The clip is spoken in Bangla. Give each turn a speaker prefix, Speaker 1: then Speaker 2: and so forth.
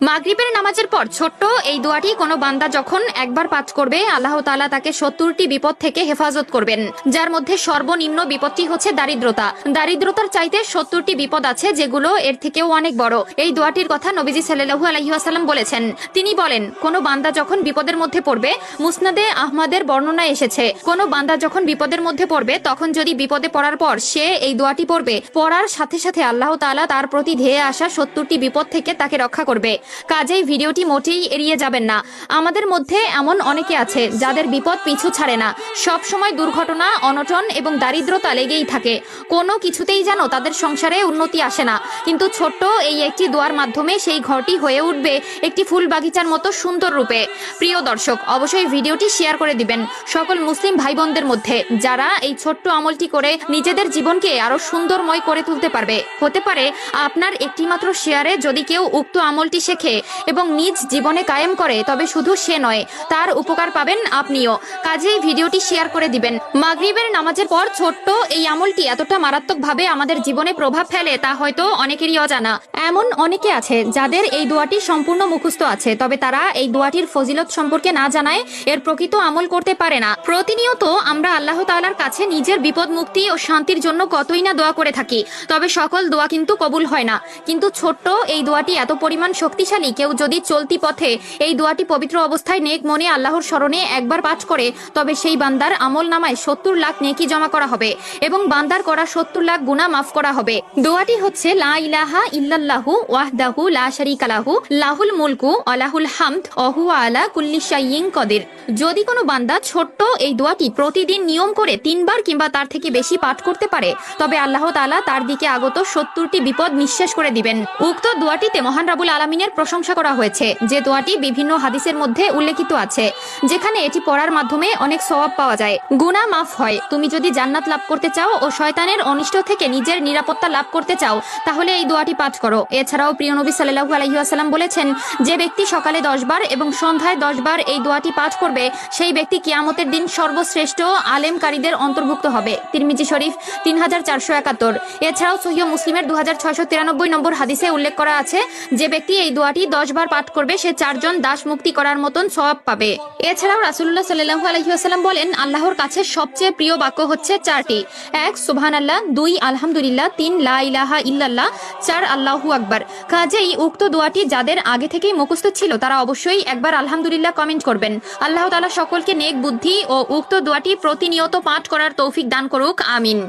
Speaker 1: মাগরিবের নামাজের পর ছোট্ট এই দোয়াটি কোনো বান্দা যখন একবার পাঠ করবে, আল্লাহ তাআলা তাকে ৭০টি বিপদ থেকে হেফাজত করবেন, যার মধ্যে সর্বনিম্ন বিপদটি হচ্ছে দারিদ্রতা। দারিদ্রতার চাইতে ৭০টি বিপদ আছে যেগুলো এর থেকেও অনেক বড়। এই দোয়াটির কথা নবীজি সাল্লাল্লাহু আলাইহি ওয়াসাল্লাম বলেছেন। তিনি বলেন, কোনো বান্দা যখন বিপদের মধ্যে পড়বে, মুসনাদে আহমদের বর্ণনা এসেছে, কোনো বান্দা যখন বিপদের মধ্যে পড়বে তখন যদি বিপদে পড়ার পর সে এই দোয়াটি পড়বে, পড়ার সাথে সাথে আল্লাহ তাআলা তার প্রতি ধেয়ে আসা ৭০টি বিপদ থেকে তাকে রক্ষা করবে। কাজেই ভিডিওটি মোটেই এড়িয়ে যাবেন না। আমাদের মধ্যে এমন অনেকে আছে যাদের বিপদ পিছু ছাড়ে না, সব সময় দুর্ঘটনা, অনটন এবং দারিদ্রতা লেগেই থাকে। কোনো কিছুতেই যেন তাদের সংসারে উন্নতি আসে না। কিন্তু ছোট্ট এই একটি দোয়ার মাধ্যমে সেই ঘরটি হয়ে উঠবে একটি ফুল বাগিচার মতো সুন্দর রূপে। প্রিয় দর্শক, অবশ্যই ভিডিওটি শেয়ার করে দিবেন সকল মুসলিম ভাই বোনদের মধ্যে, যারা এই ছোট্ট আমলটি করে নিজেদের জীবনকে আরো সুন্দরময় করে তুলতে পারবে। হতে পারে আপনার একটি মাত্র শেয়ারে যদি কেউ উক্ত আমলটি শেখে এবং নিজ জীবনে কায়েম করে, তবে শুধু সে নয়, তার উপকার পাবেন আপনিও। কাজেই ভিডিওটি শেয়ার করে দিবেন। মাগরিবের নামাজের পর ছোট্ট এই আমলটি এতটা মারাত্মকভাবে আমাদের জীবনে প্রভাব ফেলে তা হয়তো অনেকেরই অজানা। এমন অনেকে আছে যাদের এই দোয়াটি সম্পূর্ণ মুখস্থ আছে, তবে তারা এই দোয়াটির ফজিলত সম্পর্কে না জানায় এর প্রকৃত আমল করতে পারে না। প্রতিনিয়ত আমরা আল্লাহ তাআলার কাছে নিজের বিপদ মুক্তি ও শান্তির জন্য কতই না দোয়া করে থাকি, তবে সকল দোয়া কিন্তু কবুল হয় না। কিন্তু ছোট্ট এই দোয়াটি এত পরিমাণ শক্তিশালী, কেউ যদি চলতি পথে এই দোয়াটি পবিত্র অবস্থায় নেক মনে আল্লাহর স্মরণে একবার পাঠ করে, তবে সেই বান্দার আমল নামায় ৭০ লাখ নেকি জমা করা হবে এবং বান্দার করা ৭০ লাখ গুনাহ মাফ করা হবে। দোয়াটি হচ্ছে লা ইলাহা ইল্লাল্লাহু ওয়াহদাহু লা শারীকা লাহু লাহুল মুলকু ওয়া লাহুল হামদ ওয়া হুয়া আলা কুল্লি শাইইন কদির। যদি কোনো বান্দা ছোট্ট এই দোয়াটি প্রতিদিন নিয়ম করে ৩ বার কিংবা তার থেকে বেশি পাঠ করতে পারে, তবে আল্লাহ তাআলা তার দিকে আগত ৭০টি বিপদ নিঃশেষ করে দিবেন। উক্ত দোয়াটিতে মহান রাব্বুল আলামিনের প্রশংসা করা হয়েছে, যে দোয়াটি বিভিন্ন হাদিসের মধ্যে উল্লেখিত আছে, যেখানে এটি পড়ার মাধ্যমে অনেক সওয়াব পাওয়া যায়, গুনাহ মাফ হয়। তুমি যদি জান্নাত লাভ করতে চাও ও শয়তানের অনিষ্ট থেকে নিজের নিরাপত্তা লাভ করতে চাও, তাহলে এই দোয়াটি পাঠ করো। এছাড়াও প্রিয় নবী সাল্লাল্লাহু আলাইহি ওয়াসাল্লাম বলেছেন, যে ব্যক্তি সকালে ১০ বার এবং সন্ধ্যায় ১০ বার এই দোয়াটি পাঠ করবে, সেই ব্যক্তি কিয়ামতের দিন সর্বশ্রেষ্ঠ আলেমকারীদের অন্তর্ভুক্ত হবে। তিরমিজি শরীফ ৩৪৭১। এছাড়াও সহিহ মুসলিমের ২৬৯৩ নম্বর হাদিসে উল্লেখ করা আছে, যে ব্যক্তি এই দোয়াটি ১০ বার পাঠ করবে সে ৪ জন দাস মুক্তি করার মতন সওয়াব পাবে। এছাড়াও রাসূলুল্লাহ সাল্লাল্লাহু আলাইহি ওয়াসাল্লাম বলেন, আল্লাহর কাছে সবচেয়ে প্রিয় বাক্য হচ্ছে ৪টি: ১ সুবহানাল্লাহ, ২ আলহামদুলিল্লাহ, ৩ লা ইলাহা ইল্লাল্লাহ, ৪ আল্লাহু আকবার। কাজেই উক্ত দোয়াটি যাদের আগে থেকেই মুখস্থ ছিল তারা অবশ্যই একবার আলহামদুলিল্লাহ কমেন্ট করবেন। আল্লাহ তাআলা সকলকে নেক বুদ্ধি ও উক্ত দোয়াটি প্রতিনিয়ত পাঠ করার তৌফিক দান করুক, আমিন।